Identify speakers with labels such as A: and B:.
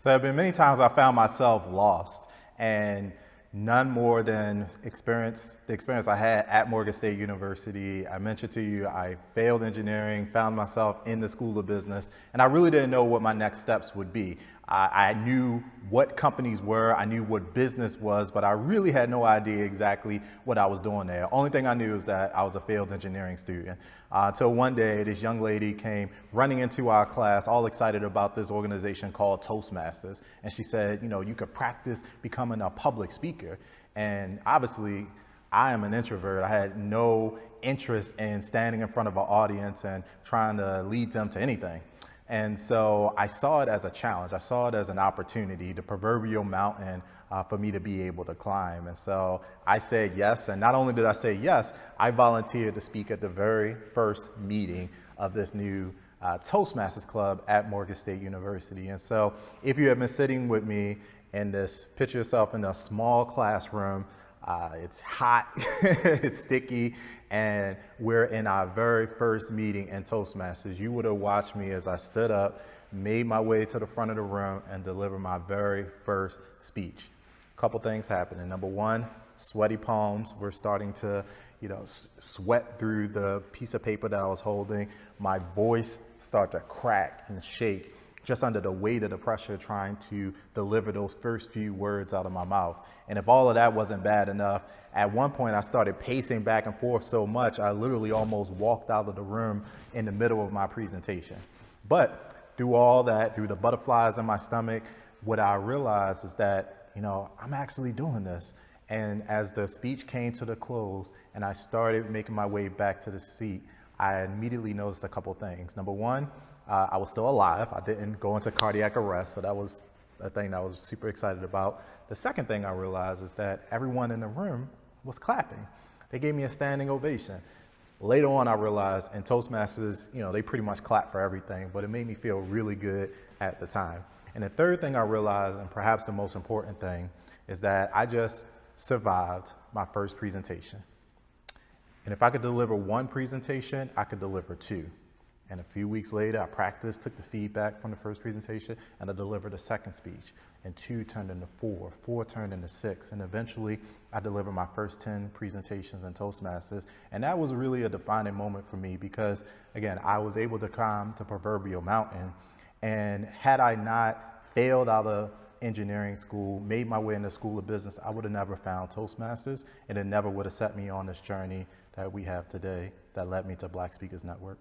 A: So there have been many times I found myself lost, and none more than the experience I had at Morgan State University. I mentioned to you, I failed engineering, found myself in the School of Business, and I really didn't know what my next steps would be. I knew what companies were, I knew what business was, but I really had no idea exactly what I was doing there. Only thing I knew is that I was a failed engineering student. Until one day, this young lady came running into our class, all excited about this organization called Toastmasters. And she said, you know, you could practice becoming a public speaker. And obviously, I am an introvert. I had no interest in standing in front of an audience and trying to lead them to anything. And so I saw it as a challenge. I saw it as an opportunity, the proverbial mountain for me to be able to climb. And so I said yes. And not only did I say yes, I volunteered to speak at the very first meeting of this new Toastmasters Club at Morgan State University. And so if you have been sitting with me in this, picture yourself in a small classroom. It's hot, it's sticky, and we're in our very first meeting in Toastmasters. You would have watched me as I stood up, made my way to the front of the room, and delivered my very first speech. A couple things happening. Number one, sweaty palms. We're starting to, sweat through the piece of paper that I was holding. My voice started to crack and shake just under the weight of the pressure trying to deliver those first few words out of my mouth. And if all of that wasn't bad enough, at one point I started pacing back and forth so much, I literally almost walked out of the room in the middle of my presentation. But through all that, through the butterflies in my stomach, what I realized is that, I'm actually doing this. And as the speech came to the close and I started making my way back to the seat, I immediately noticed a couple things. Number one, I was still alive. I didn't go into cardiac arrest, so that was a thing that I was super excited about. The second thing I realized is that everyone in the room was clapping. They gave me a standing ovation. Later on, I realized in Toastmasters, they pretty much clap for everything, but it made me feel really good at the time. And the third thing I realized, and perhaps the most important thing, is that I just survived my first presentation. And if I could deliver one presentation, I could deliver two. And a few weeks later, I practiced, took the feedback from the first presentation, and I delivered a second speech. And 2 turned into 4, 4 turned into 6, and eventually I delivered my first 10 presentations in Toastmasters. And that was really a defining moment for me because, again, I was able to climb the proverbial mountain. And had I not failed out of engineering school, made my way in the School of Business, I would have never found Toastmasters, and it never would have set me on this journey that we have today that led me to Black Speakers Network.